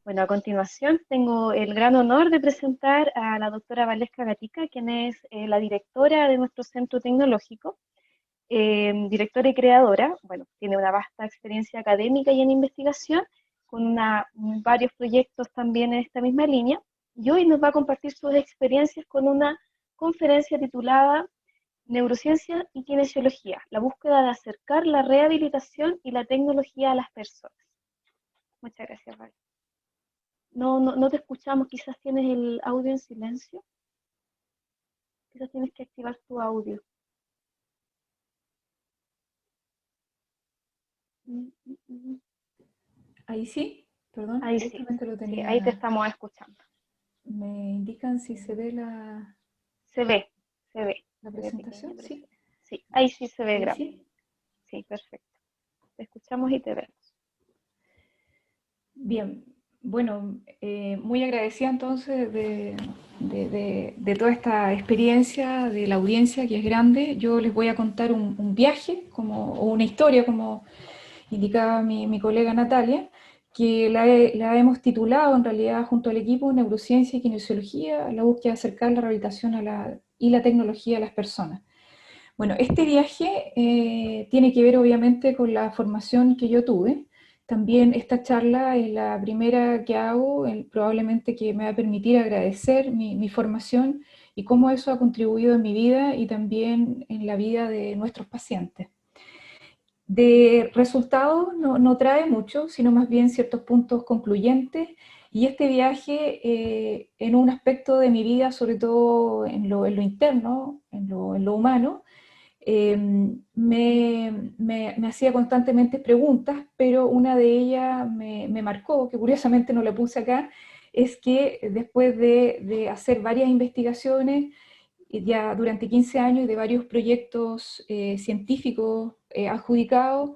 Bueno, a continuación tengo el gran honor de presentar a la doctora Valesca Gatica, quien es la directora de nuestro centro tecnológico, directora y creadora. Bueno, tiene una vasta experiencia académica y en investigación, con varios proyectos también en esta misma línea, y hoy nos va a compartir sus experiencias con una conferencia titulada Neurociencia y Kinesiología, la búsqueda de acercar la rehabilitación y la tecnología a las personas. Muchas gracias, Val. No te escuchamos, quizás tienes el audio en silencio, quizás tienes que activar tu audio. Mm, mm, mm. Ahí sí, perdón, Ahí sí, justamente lo sí, ahí te tenía. estamos escuchando. ¿Me indican si se ve la, Se ve, se ve, la se ve pequeña, presentación? pero se Sí, ve. Sí, ahí sí se ve ahí grande. sí. Sí, perfecto. Te escuchamos y te vemos. Bien, bueno, muy agradecida entonces de toda esta experiencia, de la audiencia que es grande. Yo les voy a contar un viaje o una historia, como indicaba mi colega Natalia, que la hemos titulado en realidad junto al equipo Neurociencia y Kinesiología, la búsqueda de acercar la rehabilitación y la tecnología a las personas. Bueno, este viaje tiene que ver obviamente con la formación que yo tuve. También esta charla es la primera que hago, probablemente que me va a permitir agradecer mi formación y cómo eso ha contribuido en mi vida y también en la vida de nuestros pacientes. De resultados no trae mucho, sino más bien ciertos puntos concluyentes. Y este viaje, en un aspecto de mi vida, sobre todo en lo interno, en lo humano, me hacía constantemente preguntas, pero una de ellas me marcó, que curiosamente no la puse acá, es que después de hacer varias investigaciones, ya durante 15 años y de varios proyectos científicos adjudicados,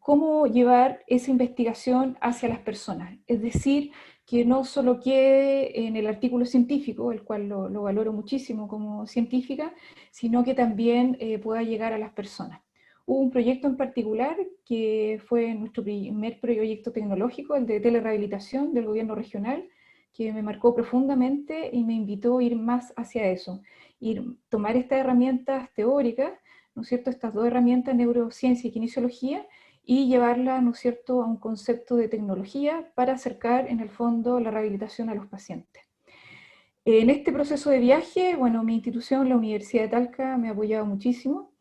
cómo llevar esa investigación hacia las personas. Es decir, que no solo quede en el artículo científico, el cual lo valoro muchísimo como científica, sino que también pueda llegar a las personas. Hubo un proyecto en particular que fue nuestro primer proyecto tecnológico, el de telerehabilitación del gobierno regional, que me marcó profundamente y me invitó a ir más hacia eso, tomar estas herramientas teóricas, ¿no es cierto?, estas dos herramientas, neurociencia y kinesiología, y llevarla, ¿no es cierto?, a un concepto de tecnología para acercar, en el fondo, la rehabilitación a los pacientes. En este proceso de viaje, bueno, mi institución, la Universidad de Talca, me ha apoyado muchísimo.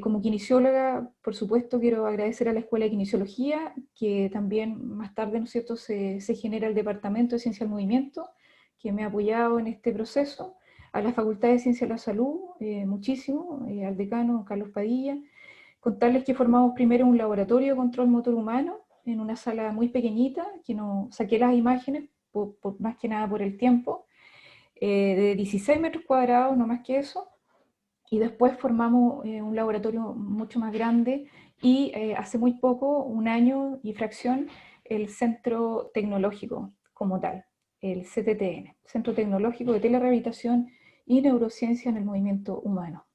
Como kinesióloga, por supuesto, quiero agradecer a la Escuela de Kinesiología, que también más tarde, ¿no es cierto?, se genera el Departamento de Ciencia del Movimiento, que me ha apoyado en este proceso, a la Facultad de Ciencia de la Salud, muchísimo, al decano Carlos Padilla. Contarles que formamos primero un laboratorio de control motor humano en una sala muy pequeñita, que no saqué las imágenes, más que nada por el tiempo, de 16 metros cuadrados, no más que eso, y después formamos un laboratorio mucho más grande y hace muy poco, un año y fracción, el Centro Tecnológico como tal, el CTTN, Centro Tecnológico de Telerehabilitación y Neurociencia en el Movimiento Humano.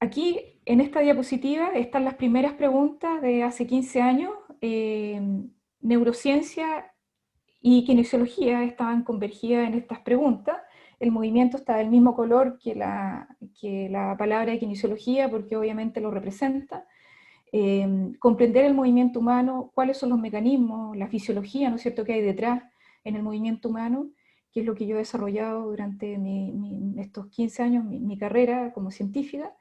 Aquí, en esta diapositiva, están las primeras preguntas de hace 15 años. Neurociencia y kinesiología estaban convergidas en estas preguntas. El movimiento está del mismo color que la palabra de kinesiología, porque obviamente lo representa. Comprender el movimiento humano, cuáles son los mecanismos, la fisiología, ¿no es cierto?, que hay detrás en el movimiento humano, que es lo que yo he desarrollado durante estos 15 años, mi carrera como científica.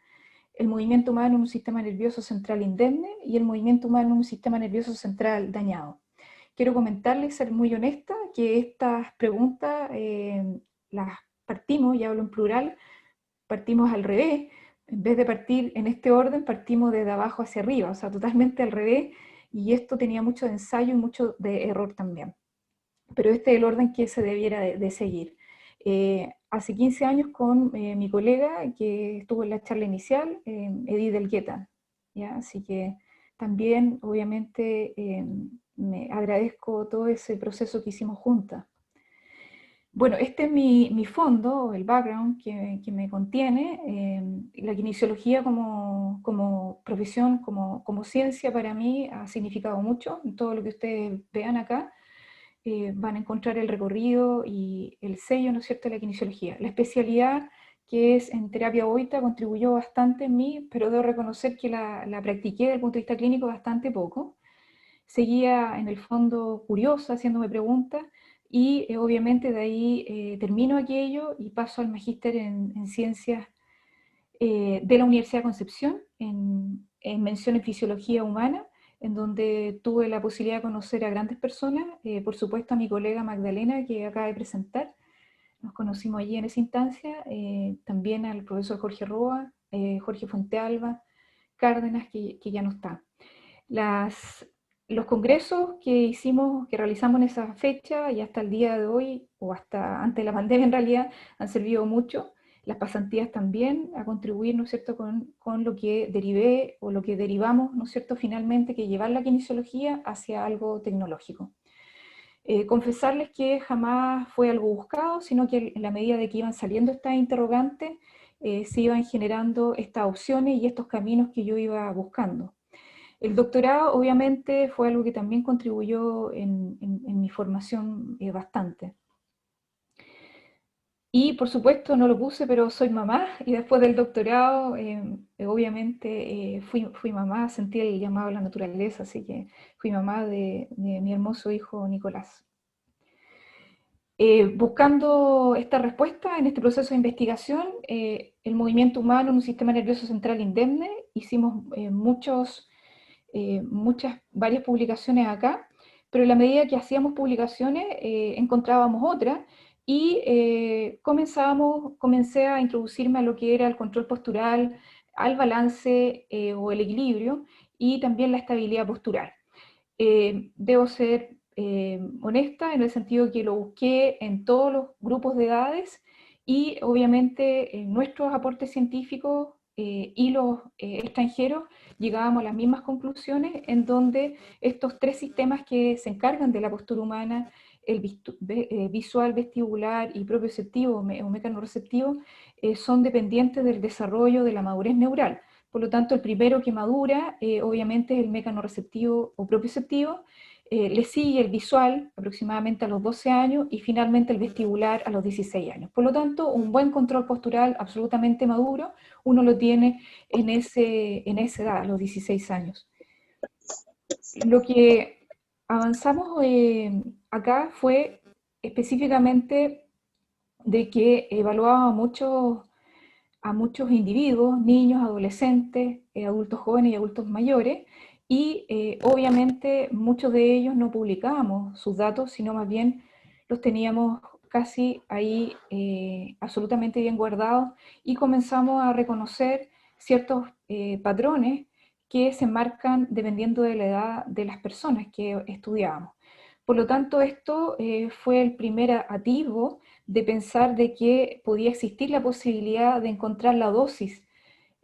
El movimiento humano en un sistema nervioso central indemne y el movimiento humano en un sistema nervioso central dañado. Quiero comentarles, ser muy honesta, que estas preguntas las partimos, y hablo en plural, partimos al revés. En vez de partir en este orden, partimos desde abajo hacia arriba, o sea, totalmente al revés, y esto tenía mucho de ensayo y mucho de error también. Pero este es el orden que se debiera de seguir. Hace 15 años con mi colega que estuvo en la charla inicial, Edith Elgueta, ¿ya? Así que también, obviamente, me agradezco todo ese proceso que hicimos juntas. Bueno, este es mi fondo, el background que me contiene. La kinesiología, como como profesión, como ciencia, para mí ha significado mucho. En todo lo que ustedes vean acá, van a encontrar el recorrido y el sello, ¿no es cierto?, de la kinesiología. La especialidad que es en terapia boita contribuyó bastante en mí, pero debo reconocer que la practiqué desde el punto de vista clínico bastante poco. Seguía en el fondo curiosa, haciéndome preguntas, y obviamente de ahí termino aquello y paso al magíster en ciencias de la Universidad de Concepción, en mención en fisiología humana, en donde tuve la posibilidad de conocer a grandes personas, por supuesto a mi colega Magdalena, que acaba de presentar, nos conocimos allí en esa instancia, también al profesor Jorge Roa, Jorge Fuentealba, Cárdenas, que ya no está. Los congresos que hicimos, que realizamos en esa fecha y hasta el día de hoy, o hasta antes de la pandemia en realidad, han servido mucho. Las pasantías también a contribuir, ¿no es cierto?, con lo que derivé o lo que derivamos, ¿no es cierto?, finalmente, que llevar la kinesiología hacia algo tecnológico. Confesarles que jamás fue algo buscado, sino que en la medida de que iban saliendo estas interrogantes, se iban generando estas opciones y estos caminos que yo iba buscando. El doctorado obviamente fue algo que también contribuyó en mi formación bastante. Y por supuesto no lo puse, pero soy mamá y después del doctorado obviamente fui mamá, sentí el llamado a la naturaleza, así que fui mamá de mi hermoso hijo Nicolás. Buscando esta respuesta en este proceso de investigación, el movimiento humano en un sistema nervioso central indemne, hicimos varias publicaciones acá, pero en la medida que hacíamos publicaciones encontrábamos otras y comencé a introducirme a lo que era el control postural, al balance o el equilibrio y también la estabilidad postural. Debo ser honesta en el sentido que lo busqué en todos los grupos de edades y obviamente nuestros aportes científicos y los extranjeros llegábamos a las mismas conclusiones, en donde estos tres sistemas que se encargan de la postura humana, el visual, vestibular y propioceptivo o mecanorreceptivo, son dependientes del desarrollo de la madurez neural. Por lo tanto, el primero que madura, obviamente, es el mecanorreceptivo o propioceptivo, le sigue el visual aproximadamente a los 12 años y finalmente el vestibular a los 16 años. Por lo tanto, un buen control postural absolutamente maduro, uno lo tiene en esa edad, a los 16 años. Lo que avanzamos acá fue específicamente de que evaluaba a muchos individuos, niños, adolescentes, adultos jóvenes y adultos mayores, y obviamente muchos de ellos no publicábamos sus datos, sino más bien los teníamos casi ahí absolutamente bien guardados y comenzamos a reconocer ciertos patrones que se marcan dependiendo de la edad de las personas que estudiábamos. Por lo tanto, esto fue el primer atisbo de pensar de que podía existir la posibilidad de encontrar la dosis,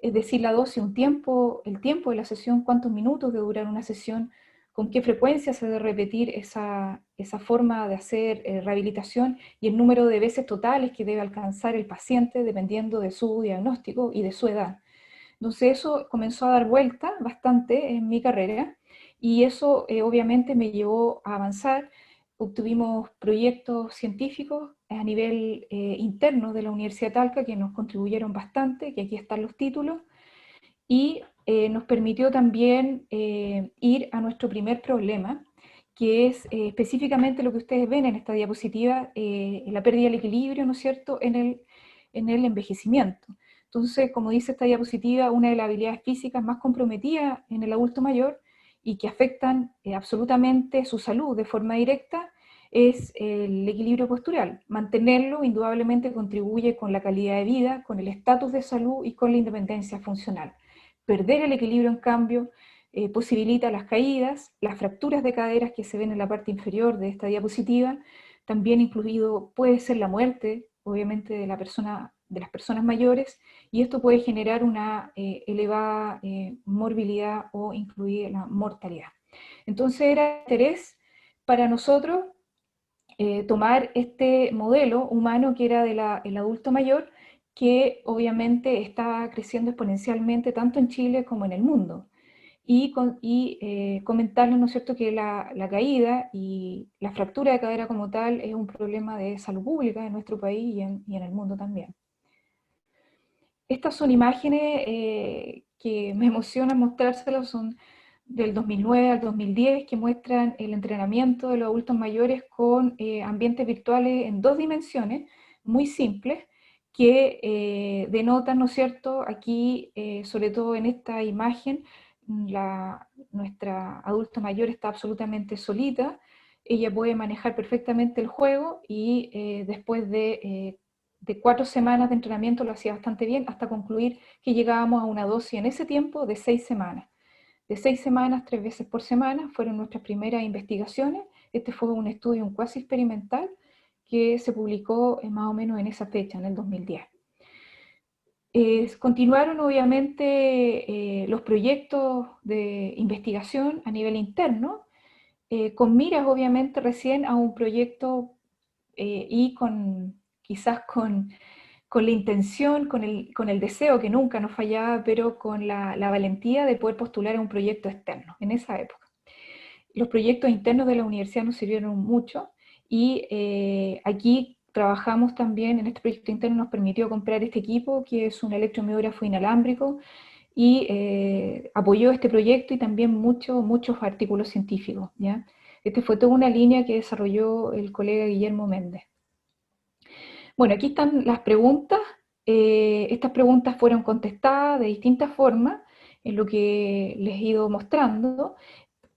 es decir, la dosis, el tiempo de la sesión, cuántos minutos de durar una sesión, con qué frecuencia se debe repetir esa forma de hacer rehabilitación y el número de veces totales que debe alcanzar el paciente dependiendo de su diagnóstico y de su edad. Entonces eso comenzó a dar vuelta bastante en mi carrera y eso obviamente me llevó a avanzar. Obtuvimos proyectos científicos a nivel interno de la Universidad de Talca que nos contribuyeron bastante, que aquí están los títulos, y nos permitió también ir a nuestro primer problema, que es específicamente lo que ustedes ven en esta diapositiva, la pérdida del equilibrio, ¿no es cierto?, en el envejecimiento. Entonces, como dice esta diapositiva, una de las habilidades físicas más comprometidas en el adulto mayor y que afectan absolutamente su salud de forma directa es el equilibrio postural. Mantenerlo indudablemente contribuye con la calidad de vida, con el estatus de salud y con la independencia funcional. Perder el equilibrio, en cambio, posibilita las caídas, las fracturas de caderas que se ven en la parte inferior de esta diapositiva, también incluido puede ser la muerte, obviamente, de las personas mayores, y esto puede generar una elevada morbilidad o incluir la mortalidad. Entonces era interés para nosotros tomar este modelo humano que era del adulto mayor, que obviamente está creciendo exponencialmente tanto en Chile como en el mundo. Comentarles, ¿no es cierto?, que la caída y la fractura de cadera como tal es un problema de salud pública en nuestro país y en el mundo también. Estas son imágenes que me emociona mostrárselas, son del 2009 al 2010, que muestran el entrenamiento de los adultos mayores con ambientes virtuales en 2 dimensiones, muy simples, que denotan, ¿no es cierto?, aquí, sobre todo en esta imagen, nuestra adulta mayor está absolutamente solita, ella puede manejar perfectamente el juego y después de 4 semanas de entrenamiento lo hacía bastante bien, hasta concluir que llegábamos a una dosis en ese tiempo de 6 semanas. De 6 semanas, 3 veces por semana, fueron nuestras primeras investigaciones. Este fue un estudio, un cuasi experimental, que se publicó más o menos en esa fecha, en el 2010. Continuaron obviamente los proyectos de investigación a nivel interno, con miras obviamente recién a un proyecto y quizás con la intención, con el deseo que nunca nos fallaba, pero con la valentía de poder postular a un proyecto externo en esa época. Los proyectos internos de la universidad nos sirvieron mucho y aquí trabajamos también, en este proyecto interno nos permitió comprar este equipo, que es un electromiógrafo inalámbrico, y apoyó este proyecto y también muchos artículos científicos, ¿ya? Este fue toda una línea que desarrolló el colega Guillermo Méndez. Bueno, aquí están las preguntas. Estas preguntas fueron contestadas de distintas formas en lo que les he ido mostrando.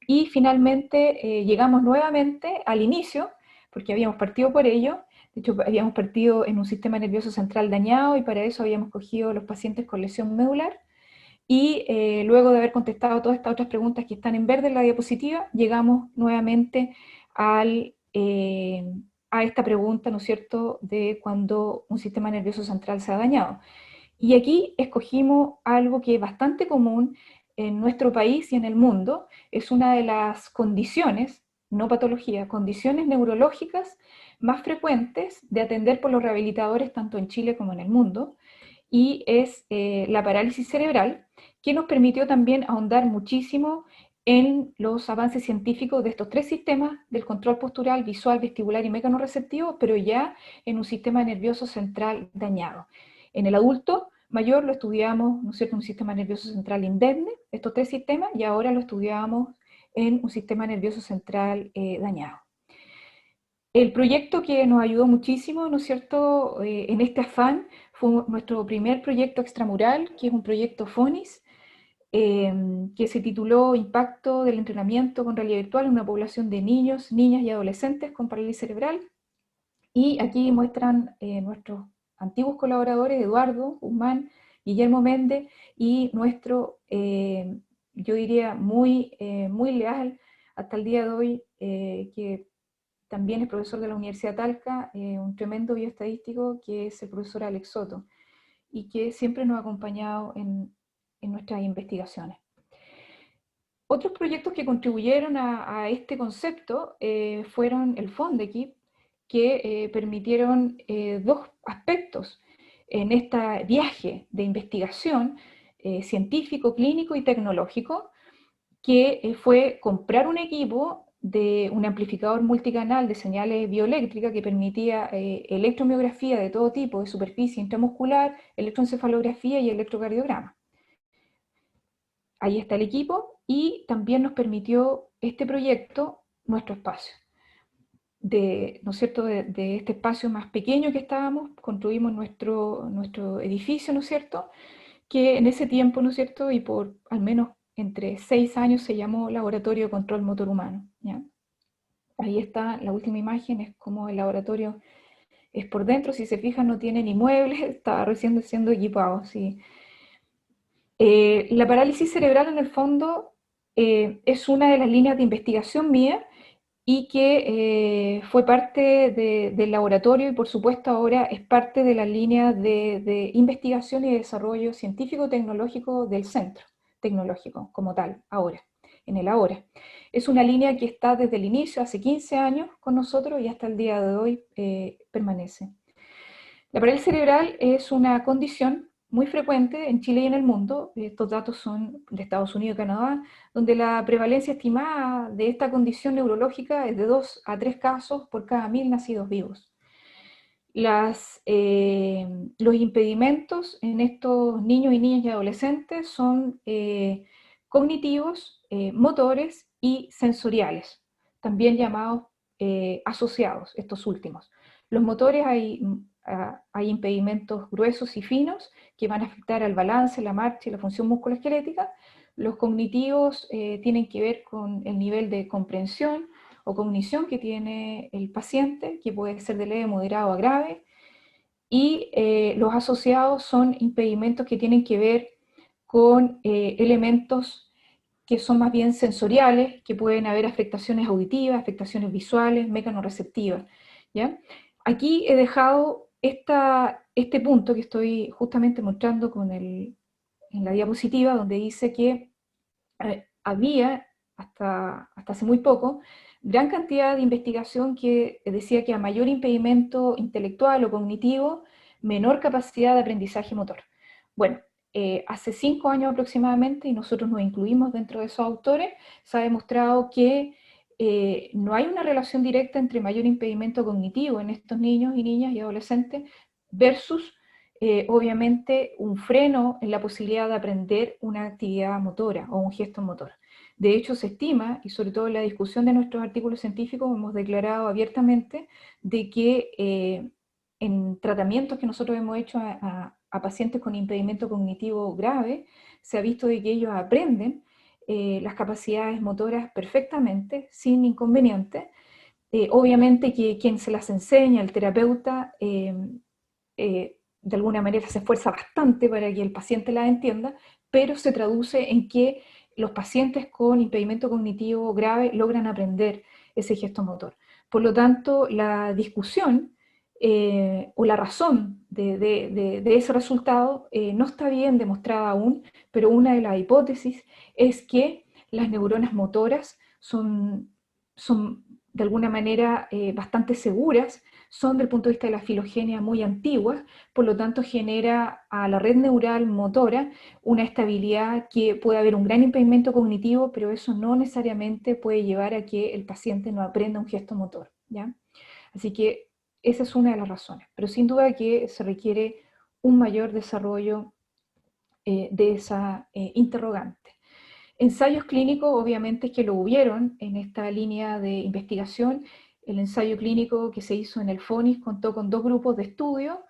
Y finalmente llegamos nuevamente al inicio, porque habíamos partido por ello. De hecho, habíamos partido en un sistema nervioso central dañado y para eso habíamos cogido los pacientes con lesión medular. Y luego de haber contestado todas estas otras preguntas que están en verde en la diapositiva, llegamos nuevamente a esta pregunta, ¿no es cierto?, de cuando un sistema nervioso central se ha dañado. Y aquí escogimos algo que es bastante común en nuestro país y en el mundo, es una de las condiciones, no patología, condiciones neurológicas más frecuentes de atender por los rehabilitadores tanto en Chile como en el mundo, y es la parálisis cerebral, que nos permitió también ahondar muchísimo en los avances científicos de estos 3 sistemas del control postural, visual, vestibular y mecanorreceptivo, pero ya en un sistema nervioso central dañado. En el adulto mayor lo estudiamos, ¿no es cierto?, un sistema nervioso central indemne, estos 3 sistemas, y ahora lo estudiamos en un sistema nervioso central dañado. El proyecto que nos ayudó muchísimo, ¿no es cierto?, en este afán, fue nuestro primer proyecto extramural, que es un proyecto FONIS, que se tituló Impacto del entrenamiento con realidad virtual en una población de niños, niñas y adolescentes con parálisis cerebral. Y aquí muestran nuestros antiguos colaboradores, Eduardo Guzmán, Guillermo Méndez, y nuestro, yo diría, muy leal hasta el día de hoy, que también es profesor de la Universidad de Talca, un tremendo bioestadístico, que es el profesor Alex Soto, y que siempre nos ha acompañado en nuestras investigaciones. Otros proyectos que contribuyeron a este concepto fueron el FONDEKIP, que permitieron 2 aspectos en este viaje de investigación científico, clínico y tecnológico, que fue comprar un equipo de un amplificador multicanal de señales bioeléctricas que permitía electromiografía de todo tipo, de superficie intramuscular, electroencefalografía y electrocardiograma. Ahí está el equipo y también nos permitió este proyecto nuestro espacio. ¿No es cierto?, de este espacio más pequeño que estábamos, construimos nuestro edificio, ¿no es cierto?, que en ese tiempo, ¿no es cierto?, y por al menos entre 6 años se llamó Laboratorio de Control Motor Humano, ¿ya? Ahí está la última imagen, es como el laboratorio es por dentro, si se fijan no tiene ni muebles, está recién siendo equipado, ¿sí? La parálisis cerebral en el fondo es una de las líneas de investigación mía y que fue parte del laboratorio y por supuesto ahora es parte de la línea de investigación y desarrollo científico-tecnológico del centro tecnológico como tal, ahora, en el ahora. Es una línea que está desde el inicio, hace 15 años con nosotros y hasta el día de hoy permanece. La parálisis cerebral es una condición muy frecuente en Chile y en el mundo. Estos datos son de Estados Unidos y Canadá, donde la prevalencia estimada de esta condición neurológica es de 2 a 3 casos por cada 1000 nacidos vivos. Los impedimentos en estos niños y niñas y adolescentes son cognitivos, motores y sensoriales, también llamados asociados, estos últimos. Los motores hay impedimentos gruesos y finos que van a afectar al balance, la marcha y la función musculoesquelética. Los cognitivos tienen que ver con el nivel de comprensión o cognición que tiene el paciente, que puede ser de leve, moderado a grave, y los asociados son impedimentos que tienen que ver con elementos que son más bien sensoriales, que pueden haber afectaciones auditivas, afectaciones visuales, mecanorreceptivas, ¿ya? Aquí he dejado este punto que estoy justamente mostrando en la diapositiva, donde dice que había, hasta hace muy poco, gran cantidad de investigación que decía que a mayor impedimento intelectual o cognitivo, menor capacidad de aprendizaje motor. Bueno, hace 5 años aproximadamente, y nosotros nos incluimos dentro de esos autores, se ha demostrado que no hay una relación directa entre mayor impedimento cognitivo en estos niños y niñas y adolescentes versus obviamente un freno en la posibilidad de aprender una actividad motora o un gesto motor. De hecho, se estima, y sobre todo en la discusión de nuestros artículos científicos, hemos declarado abiertamente de que en tratamientos que nosotros hemos hecho a pacientes con impedimento cognitivo grave, se ha visto de que ellos aprenden las capacidades motoras perfectamente, sin inconveniente. Obviamente que quien se las enseña, el terapeuta, de alguna manera se esfuerza bastante para que el paciente la entienda, pero se traduce en que los pacientes con impedimento cognitivo grave logran aprender ese gesto motor. Por lo tanto, la discusión o la razón de ese resultado no está bien demostrada aún, pero una de las hipótesis es que las neuronas motoras son de alguna manera bastante seguras, son del punto de vista de la filogenia muy antiguas, por lo tanto genera a la red neural motora una estabilidad que puede haber un gran impedimento cognitivo, pero eso no necesariamente puede llevar a que el paciente no aprenda un gesto motor, ¿ya? Así que esa es una de las razones, pero sin duda que se requiere un mayor desarrollo de esa interrogante. Ensayos clínicos, obviamente, que lo hubieron en esta línea de investigación. El ensayo clínico que se hizo en el FONIS contó con 2 grupos de estudio.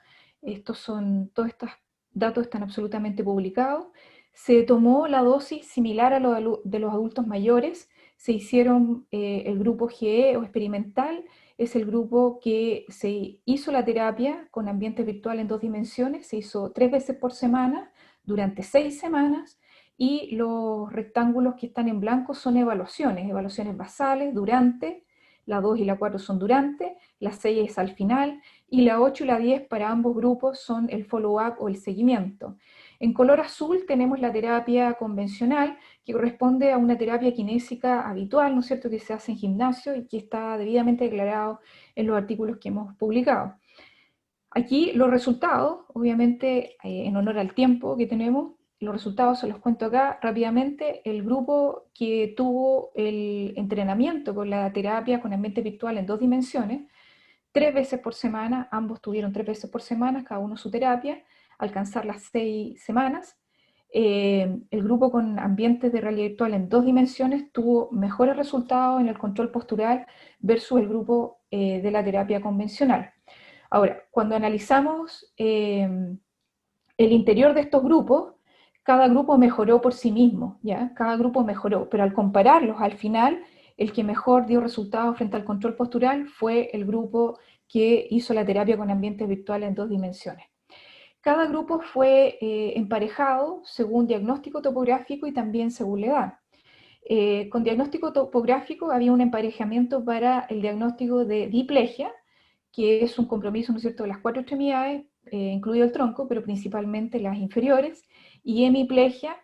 Todos estos datos están absolutamente publicados. Se tomó la dosis similar a lo de los adultos mayores. Se hicieron el grupo GE o experimental, es el grupo que se hizo la terapia con ambiente virtual en 2 dimensiones. Se hizo 3 veces por semana durante 6 semanas. Y los rectángulos que están en blanco son evaluaciones basales durante, la 2 y la 4 son durante, la 6 es al final, y la 8 y la 10 para ambos grupos son el follow-up o el seguimiento. En color azul tenemos la terapia convencional, que corresponde a una terapia kinésica habitual, ¿no es cierto?, que se hace en gimnasio y que está debidamente declarado en los artículos que hemos publicado. Aquí los resultados, obviamente en honor al tiempo que tenemos, los resultados se los cuento acá rápidamente. El grupo que tuvo el entrenamiento con la terapia con ambiente virtual en 2 dimensiones, 3 veces por semana, ambos tuvieron 3 veces por semana, cada uno su terapia, alcanzar las 6 semanas. El grupo con ambientes de realidad virtual en 2 dimensiones tuvo mejores resultados en el control postural versus el grupo de la terapia convencional. Ahora, cuando analizamos el interior de estos grupos, cada grupo mejoró por sí mismo, ¿ya? Cada grupo mejoró, pero al compararlos, al final, el que mejor dio resultados frente al control postural fue el grupo que hizo la terapia con ambientes virtuales en 2 dimensiones. Cada grupo fue emparejado según diagnóstico topográfico y también según la edad. Con diagnóstico topográfico había un emparejamiento para el diagnóstico de diplegia, que es un compromiso, ¿no es cierto?, de las 4 extremidades, incluido el tronco, pero principalmente las inferiores, y hemiplegia,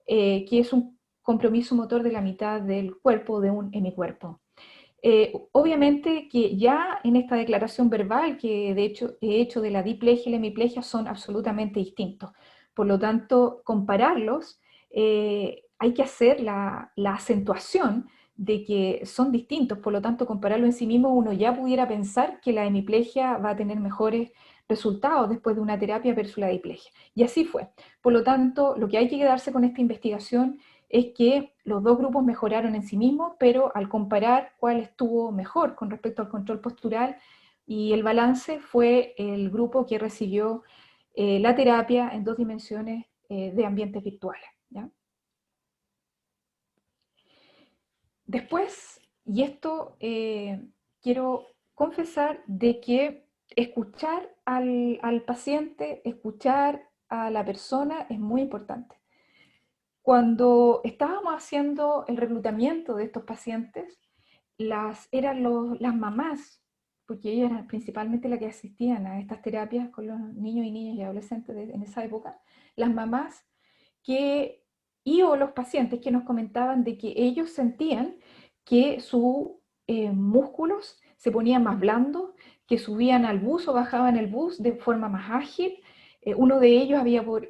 que es un compromiso motor de la mitad del cuerpo, de un hemicuerpo. Obviamente que ya en esta declaración verbal, que de hecho he hecho de la diplegia y la hemiplegia, son absolutamente distintos. Por lo tanto, compararlos, hay que hacer la acentuación de que son distintos. Por lo tanto, compararlo en sí mismo, uno ya pudiera pensar que la hemiplegia va a tener mejores resultados después de una terapia versus la diplegia. Y así fue. Por lo tanto, lo que hay que quedarse con esta investigación es que los dos grupos mejoraron en sí mismos, pero al comparar cuál estuvo mejor con respecto al control postural y el balance, fue el grupo que recibió la terapia en 2 dimensiones de ambientes virtuales, ¿ya? Después, y esto quiero confesar de que escuchar al paciente, escuchar a la persona es muy importante. Cuando estábamos haciendo el reclutamiento de estos pacientes, las mamás, porque ellas eran principalmente las que asistían a estas terapias con los niños y niñas y adolescentes en esa época, las mamás o los pacientes que nos comentaban de que ellos sentían que sus músculos se ponían más blandos, que subían al bus o bajaban el bus de forma más ágil. Uno de ellos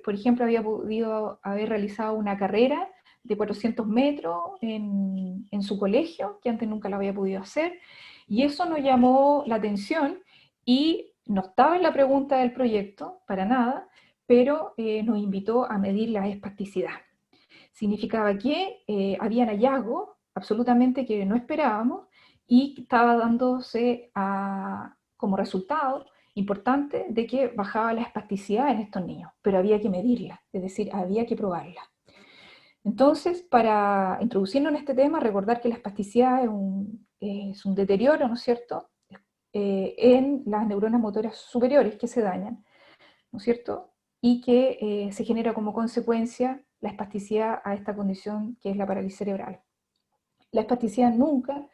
por ejemplo, había podido haber realizado una carrera de 400 metros en su colegio, que antes nunca lo había podido hacer, y eso nos llamó la atención y no estaba en la pregunta del proyecto, para nada, pero nos invitó a medir la espasticidad. Significaba que habían hallazgos absolutamente que no esperábamos y estaba dándose como resultado importante de que bajaba la espasticidad en estos niños, pero había que medirla, es decir, había que probarla. Entonces, para introducirnos en este tema, recordar que la espasticidad es un deterioro, ¿no es cierto?, en las neuronas motoras superiores que se dañan, ¿no es cierto?, y que se genera como consecuencia la espasticidad a esta condición que es la parálisis cerebral. La espasticidad nunca,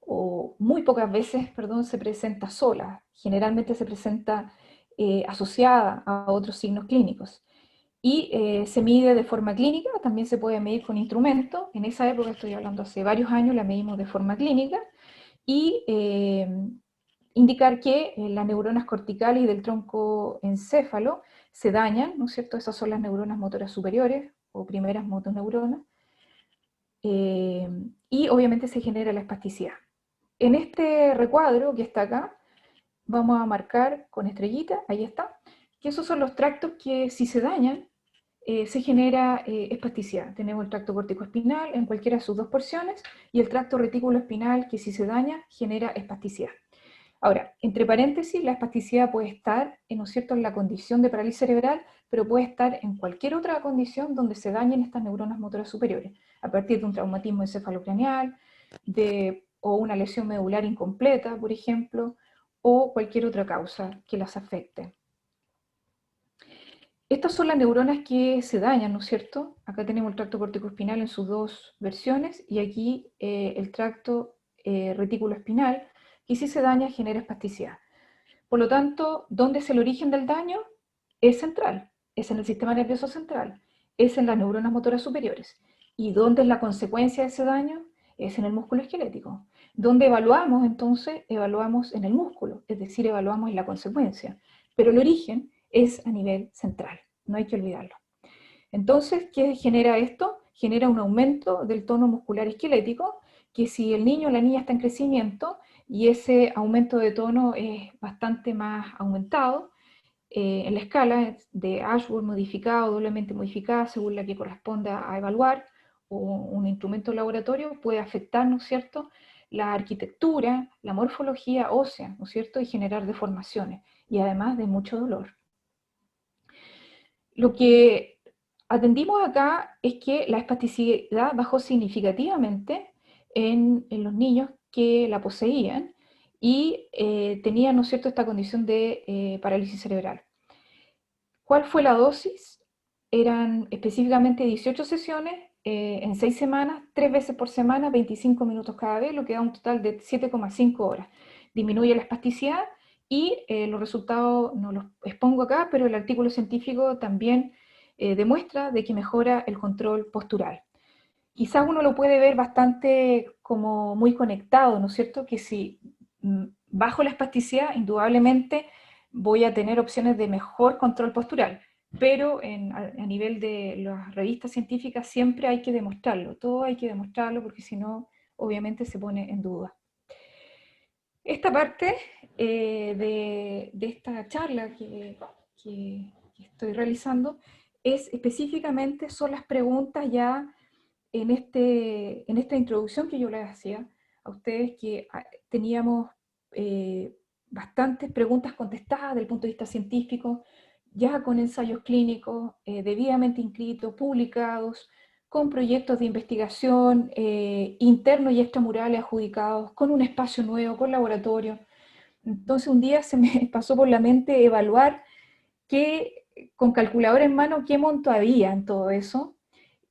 o muy pocas veces, perdón, se presenta sola, generalmente se presenta asociada a otros signos clínicos. Y se mide de forma clínica, también se puede medir con instrumentos. En esa época, estoy hablando hace varios años, la medimos de forma clínica y indicar que las neuronas corticales y del tronco encéfalo se dañan, ¿no es cierto? Esas son las neuronas motoras superiores o primeras motoneuronas. Y obviamente se genera la espasticidad. En este recuadro que está acá, vamos a marcar con estrellita, ahí está, que esos son los tractos que si se dañan, se genera espasticidad. Tenemos el tracto corticoespinal en cualquiera de sus dos porciones y el tracto reticuloespinal que si se daña genera espasticidad. Ahora, entre paréntesis, la espasticidad puede estar, ¿no es cierto?, en la condición de parálisis cerebral, pero puede estar en cualquier otra condición donde se dañen estas neuronas motoras superiores, a partir de un traumatismo encefalocraneal, o una lesión medular incompleta, por ejemplo, o cualquier otra causa que las afecte. Estas son las neuronas que se dañan, ¿no es cierto? Acá tenemos el tracto corticoespinal en sus dos versiones y aquí el tracto reticuloespinal, que si se daña genera espasticidad. Por lo tanto, ¿dónde es el origen del daño? Es central, es en el sistema nervioso central, es en las neuronas motoras superiores. ¿Y dónde es la consecuencia de ese daño? Es en el músculo esquelético. ¿Dónde evaluamos entonces? Evaluamos en el músculo, es decir, evaluamos en la consecuencia. Pero el origen es a nivel central, no hay que olvidarlo. Entonces, ¿qué genera esto? Genera un aumento del tono muscular esquelético, que si el niño o la niña está en crecimiento y ese aumento de tono es bastante más aumentado, en la escala de Ashworth modificada o doblemente modificada, según la que corresponda a evaluar, o un instrumento de laboratorio, puede afectar, ¿no es cierto?, la arquitectura, la morfología ósea, ¿no es cierto?, y generar deformaciones, y además de mucho dolor. Lo que atendimos acá es que la espasticidad bajó significativamente en los niños que la poseían y tenían, ¿no es cierto?, esta condición de parálisis cerebral. ¿Cuál fue la dosis? Eran específicamente 18 sesiones en 6 semanas, 3 veces por semana, 25 minutos cada vez, lo que da un total de 7,5 horas. Disminuye la espasticidad y los resultados no los expongo acá, pero el artículo científico también demuestra de que mejora el control postural. quizás uno lo puede ver bastante como muy conectado, ¿no es cierto? Que si bajo la espasticidad, indudablemente voy a tener opciones de mejor control postural, pero a nivel de las revistas científicas siempre hay que demostrarlo, todo hay que demostrarlo porque si no, obviamente se pone en duda. Esta parte de esta charla que estoy realizando es específicamente, son las preguntas ya en esta introducción que yo les hacía a ustedes, que teníamos bastantes preguntas contestadas desde el punto de vista científico, ya con ensayos clínicos debidamente inscritos, publicados, con proyectos de investigación internos y extramurales adjudicados, con un espacio nuevo, con laboratorio. Entonces un día se me pasó por la mente evaluar con calculadora en mano qué monto había en todo eso,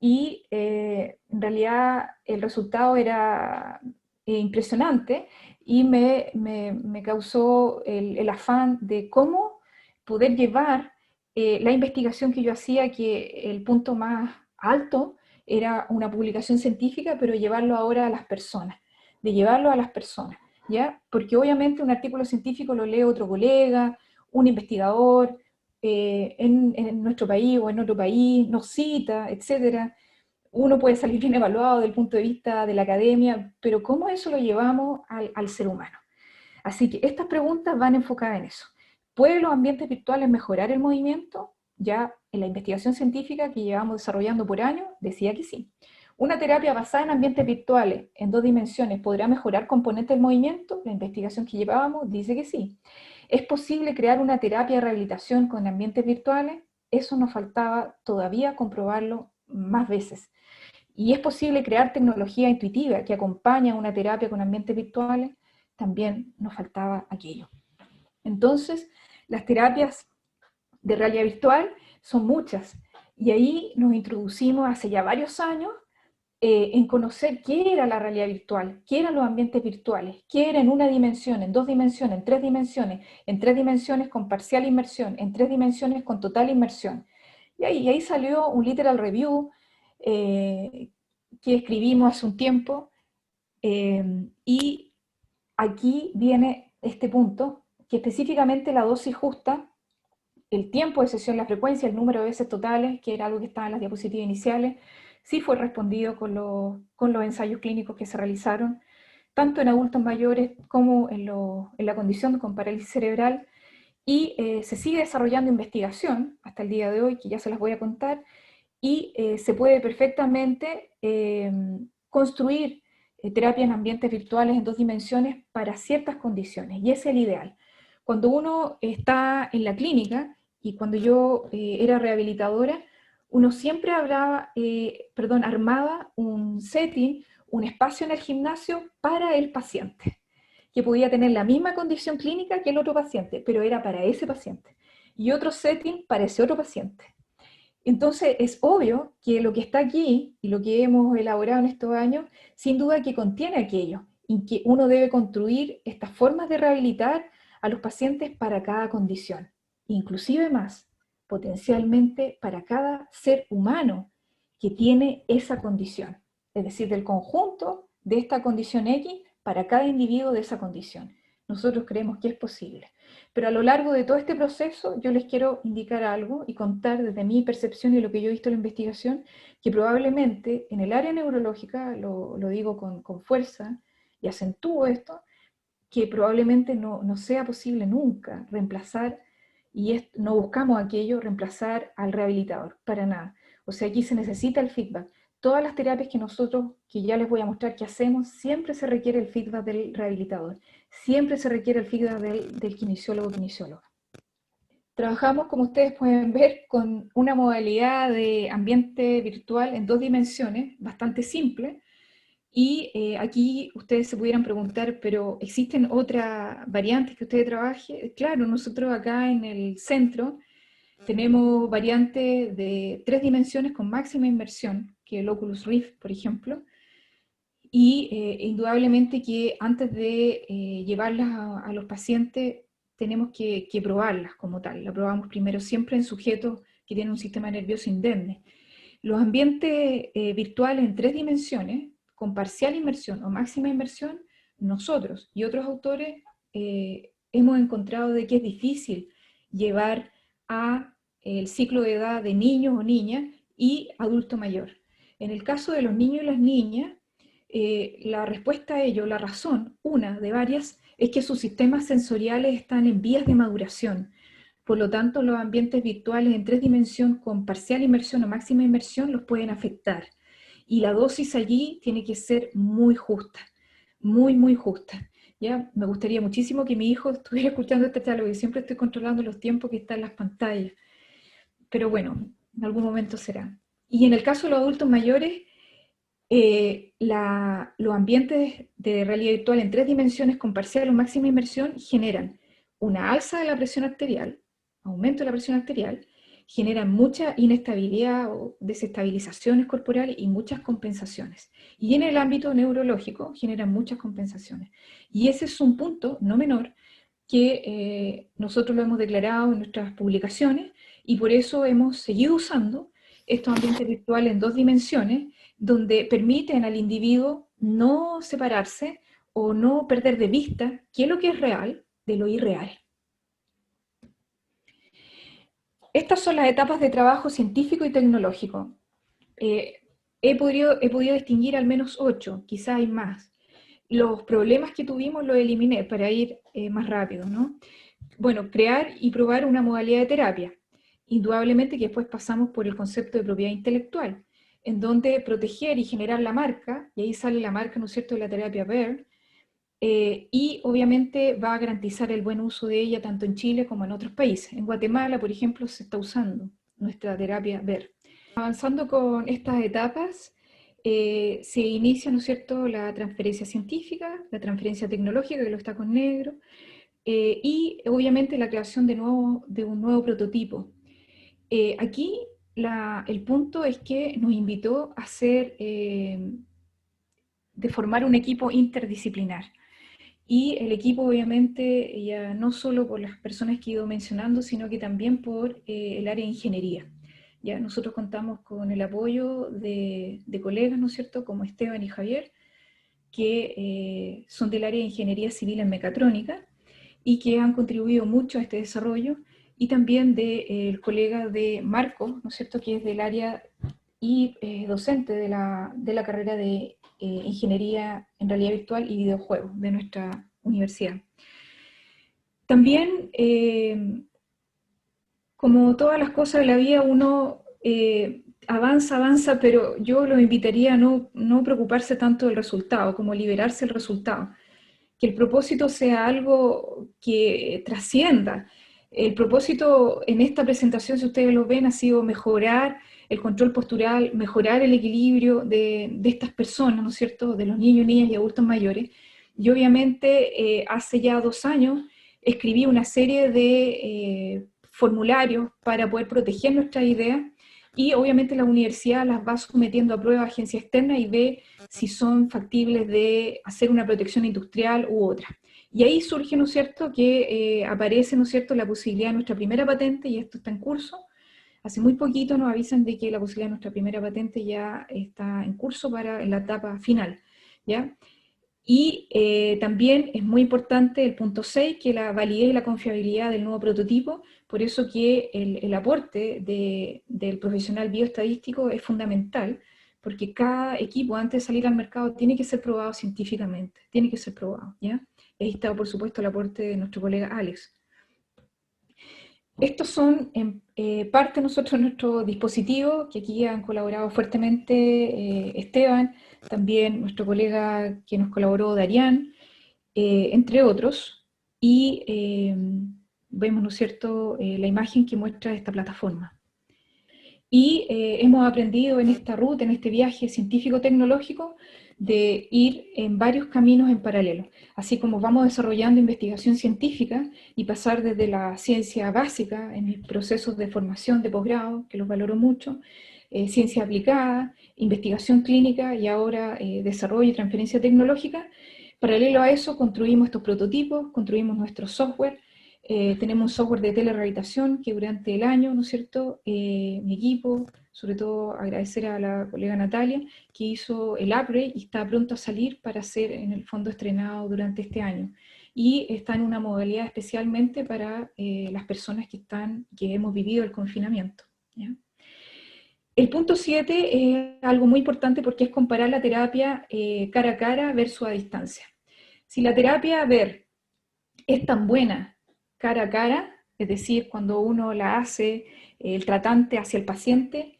y en realidad el resultado era impresionante y me causó el afán de cómo poder llevar la investigación que yo hacía, que el punto más alto era una publicación científica, pero llevarlo ahora a las personas, de llevarlo a las personas, ¿ya? Porque obviamente un artículo científico lo lee otro colega, un investigador, en nuestro país o en otro país, nos cita, etcétera. Uno puede salir bien evaluado desde el punto de vista de la academia, pero ¿cómo eso lo llevamos al ser humano? Así que estas preguntas van enfocadas en eso. ¿Pueden los ambientes virtuales mejorar el movimiento? Ya en la investigación científica que llevamos desarrollando por años, decía que sí. ¿Una terapia basada en ambientes virtuales en 2 dimensiones podrá mejorar componentes del movimiento? La investigación que llevábamos dice que sí. ¿Es posible crear una terapia de rehabilitación con ambientes virtuales? Eso nos faltaba todavía comprobarlo más veces. ¿Y es posible crear tecnología intuitiva que acompañe a una terapia con ambientes virtuales? También nos faltaba aquello. Entonces, las terapias de realidad virtual son muchas, y ahí nos introducimos hace ya varios años en conocer qué era la realidad virtual, qué eran los ambientes virtuales, qué era en 1 dimensión, en 2 dimensiones, en 3 dimensiones con parcial inmersión, en 3 dimensiones con total inmersión. Y ahí salió un literal review eh, que escribimos hace un tiempo, y aquí viene este punto, que específicamente la dosis justa, el tiempo de sesión, la frecuencia, el número de veces totales, que era algo que estaba en las diapositivas iniciales, sí fue respondido con los ensayos clínicos que se realizaron, tanto en adultos mayores como en la condición con parálisis cerebral, y se sigue desarrollando investigación hasta el día de hoy, que ya se las voy a contar, y se puede perfectamente construir terapia en ambientes virtuales en 2 dimensiones para ciertas condiciones, y ese es el ideal. Cuando uno está en la clínica, y cuando yo era rehabilitadora, uno siempre armaba un setting, un espacio en el gimnasio para el paciente, que podía tener la misma condición clínica que el otro paciente, pero era para ese paciente, y otro setting para ese otro paciente. Entonces es obvio que lo que está aquí y lo que hemos elaborado en estos años, sin duda que contiene aquello, y que uno debe construir estas formas de rehabilitar a los pacientes para cada condición, inclusive más, potencialmente para cada ser humano que tiene esa condición, es decir, del conjunto de esta condición X para cada individuo de esa condición. Nosotros creemos que es posible. Pero a lo largo de todo este proceso yo les quiero indicar algo y contar desde mi percepción y lo que yo he visto en la investigación, que probablemente en el área neurológica, lo digo con fuerza y acentúo esto, que probablemente no sea posible nunca reemplazar, y no buscamos aquello, reemplazar al rehabilitador, para nada. O sea, aquí se necesita el feedback. Todas las terapias que nosotros, que ya les voy a mostrar que hacemos, siempre se requiere el feedback del rehabilitador, siempre se requiere el feedback del kinesiólogo o kinesióloga. Trabajamos, como ustedes pueden ver, con una modalidad de ambiente virtual en 2 dimensiones, bastante simple, y aquí ustedes se pudieran preguntar, pero ¿existen otras variantes que ustedes trabajen? Claro, nosotros acá en el centro tenemos variantes de 3 dimensiones con máxima inmersión, que el Oculus Rift, por ejemplo, y indudablemente que antes de llevarlas a los pacientes tenemos que probarlas como tal. La probamos primero siempre en sujetos que tienen un sistema nervioso indemne. Los ambientes virtuales en 3 dimensiones, con parcial inmersión o máxima inmersión, nosotros y otros autores hemos encontrado de que es difícil llevar a el ciclo de edad de niños o niñas y adulto mayor. En el caso de los niños y las niñas, la respuesta a ello, la razón, una de varias, es que sus sistemas sensoriales están en vías de maduración. Por lo tanto, los ambientes virtuales en 3 dimensiones con parcial inmersión o máxima inmersión los pueden afectar. Y la dosis allí tiene que ser muy justa, muy, muy justa. ¿Ya? Me gustaría muchísimo que mi hijo estuviera escuchando esta charla, porque siempre estoy controlando los tiempos que están en las pantallas. Pero bueno, en algún momento será. Y en el caso de los adultos mayores, los ambientes de realidad virtual en 3 dimensiones con parcial o máxima inmersión generan una alza de la presión arterial, aumento de la presión arterial, generan mucha inestabilidad o desestabilizaciones corporales y muchas compensaciones. Y en el ámbito neurológico generan muchas compensaciones. Y ese es un punto no menor que nosotros lo hemos declarado en nuestras publicaciones y por eso hemos seguido usando estos ambientes virtuales en 2 dimensiones donde permiten al individuo no separarse o no perder de vista qué es lo que es real de lo irreal. Estas son las etapas de trabajo científico y tecnológico. He podido distinguir al menos 8, quizás hay más. Los problemas que tuvimos los eliminé para ir más rápido, ¿no? Bueno, crear y probar una modalidad de terapia. Indudablemente que después pasamos por el concepto de propiedad intelectual, en donde proteger y generar la marca, y ahí sale la marca, ¿no es cierto?, de la terapia Baird, y obviamente va a garantizar el buen uso de ella tanto en Chile como en otros países. En Guatemala, por ejemplo, se está usando nuestra terapia Baird. Avanzando con estas etapas, se inicia, ¿no es cierto?, la transferencia científica, la transferencia tecnológica, que lo está con negro, y obviamente la creación de un nuevo prototipo. Aquí el punto es que nos invitó a de formar un equipo interdisciplinar. Y el equipo obviamente ya no solo por las personas que he ido mencionando, sino que también por el área de ingeniería. Ya nosotros contamos con el apoyo de colegas, ¿no es cierto?, como Esteban y Javier, que son del área de ingeniería civil en mecatrónica y que han contribuido mucho a este desarrollo, y también del colega de Marco, ¿no es cierto?, que es del área y docente de la carrera de Ingeniería en Realidad Virtual y Videojuegos de nuestra universidad. También, como todas las cosas de la vida, uno avanza, pero yo los invitaría a no preocuparse tanto del resultado, como liberarse del resultado. Que el propósito sea algo que trascienda. El propósito en esta presentación, si ustedes lo ven, ha sido mejorar el control postural, mejorar el equilibrio de estas personas, ¿no es cierto?, de los niños, niñas y adultos mayores. Y obviamente hace ya 2 años escribí una serie de formularios para poder proteger nuestras ideas, y obviamente la universidad las va sometiendo a prueba a agencia externa y ve si son factibles de hacer una protección industrial u otra. Y ahí surge, ¿no es cierto?, que aparece, ¿no es cierto?, la posibilidad de nuestra primera patente, y esto está en curso. Hace muy poquito nos avisan de que la posibilidad de nuestra primera patente ya está en curso para la etapa final, ¿ya? Y también es muy importante el punto 6, que la validez y la confiabilidad del nuevo prototipo. Por eso que el aporte del profesional bioestadístico es fundamental, porque cada equipo antes de salir al mercado tiene que ser probado científicamente, tiene que ser probado, ¿ya? Ahí está, por supuesto, el aporte de nuestro colega Alex. Estos son parte nosotros de nuestro dispositivo, que aquí han colaborado fuertemente Esteban, también nuestro colega que nos colaboró, Darían, entre otros, y vemos, ¿no es cierto?, la imagen que muestra esta plataforma. Y hemos aprendido en esta ruta, en este viaje científico-tecnológico, de ir en varios caminos en paralelo. Así como vamos desarrollando investigación científica y pasar desde la ciencia básica en mis procesos de formación de posgrado, que los valoro mucho, ciencia aplicada, investigación clínica y ahora desarrollo y transferencia tecnológica. Paralelo a eso construimos estos prototipos, construimos nuestro software. Tenemos un software de telerehabilitación que durante el año, ¿no es cierto?, mi equipo, sobre todo agradecer a la colega Natalia, que hizo el upgrade y está pronto a salir para ser en el fondo estrenado durante este año. Y está en una modalidad especialmente para las personas que hemos vivido el confinamiento, ¿ya? El punto 7 es algo muy importante porque es comparar la terapia cara a cara versus a distancia. Si la terapia ver es tan buena cara a cara, es decir, cuando uno la hace, el tratante hacia el paciente,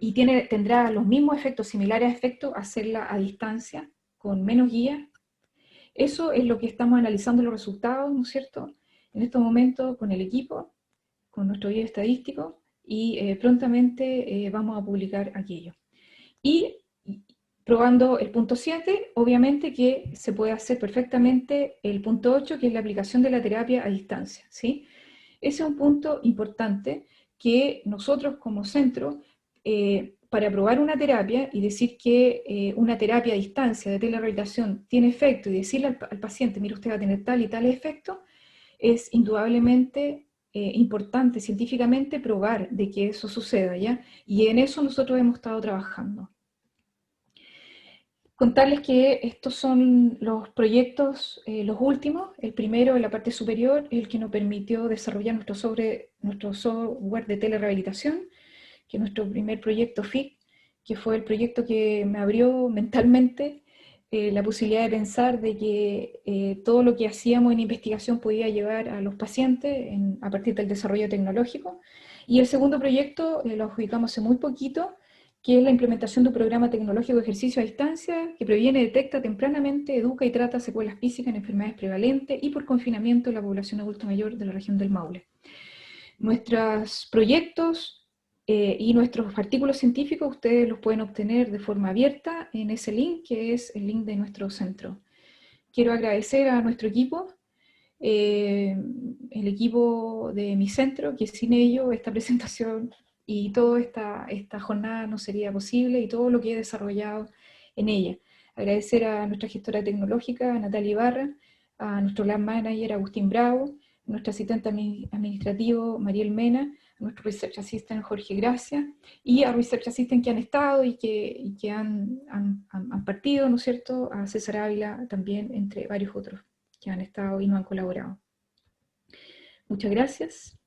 y tendrá los mismos efectos, similares a efectos, hacerla a distancia, con menos guía. Eso es lo que estamos analizando los resultados, ¿no es cierto?, en estos momentos con el equipo, con nuestro guía estadístico, y prontamente vamos a publicar aquello. Y probando el punto 7, obviamente que se puede hacer perfectamente el punto 8, que es la aplicación de la terapia a distancia, ¿sí? Ese es un punto importante que nosotros como centro, para probar una terapia y decir que una terapia a distancia de telerehabilitación tiene efecto y decirle al paciente, mire, usted va a tener tal y tal efecto, es indudablemente importante científicamente probar de que eso suceda, ¿ya? Y en eso nosotros hemos estado trabajando. Contarles que estos son los proyectos, los últimos. El primero, en la parte superior, es el que nos permitió desarrollar nuestro software de telerehabilitación, que es nuestro primer proyecto FIC, que fue el proyecto que me abrió mentalmente la posibilidad de pensar de que todo lo que hacíamos en investigación podía llevar a los pacientes a partir del desarrollo tecnológico. Y el segundo proyecto lo adjudicamos hace muy poquito, que es la implementación de un programa tecnológico de ejercicio a distancia que previene, detecta tempranamente, educa y trata secuelas físicas en enfermedades prevalentes y por confinamiento en la población adulta mayor de la región del Maule. Nuestros proyectos y nuestros artículos científicos ustedes los pueden obtener de forma abierta en ese link, que es el link de nuestro centro. Quiero agradecer a nuestro equipo, el equipo de mi centro, que sin ello esta presentación y toda esta jornada no sería posible, y todo lo que he desarrollado en ella. Agradecer a nuestra gestora tecnológica, Natalia Ibarra, a nuestro lab manager, Agustín Bravo, a nuestro asistente administrativo, Mariel Mena, a nuestro Research Assistant, Jorge Gracia, y a Research Assistant que han estado y que han partido, ¿no es cierto?, a César Ávila también, entre varios otros que han estado y nos han colaborado. Muchas gracias.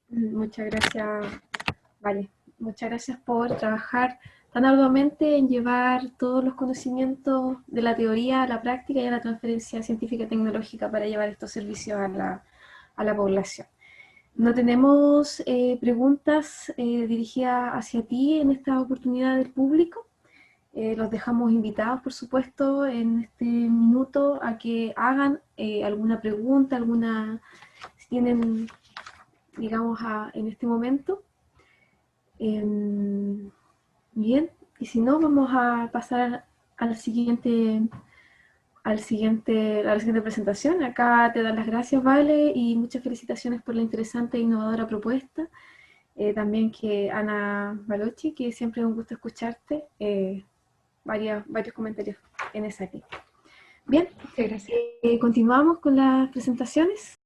Muchas gracias, vale. Muchas gracias por trabajar tan arduamente en llevar todos los conocimientos de la teoría a la práctica y a la transferencia científica y tecnológica para llevar estos servicios a la población. No tenemos preguntas dirigidas hacia ti en esta oportunidad del público. Los dejamos invitados, por supuesto, en este minuto a que hagan alguna pregunta, si tienen, digamos, en este momento. Bien, y si no, vamos a pasar a la siguiente presentación. Acá te dan las gracias, Vale, y muchas felicitaciones por la interesante e innovadora propuesta. También que Ana Balochi, que siempre es un gusto escucharte, varios comentarios en esa línea. Bien, Muchas gracias. Continuamos con las presentaciones.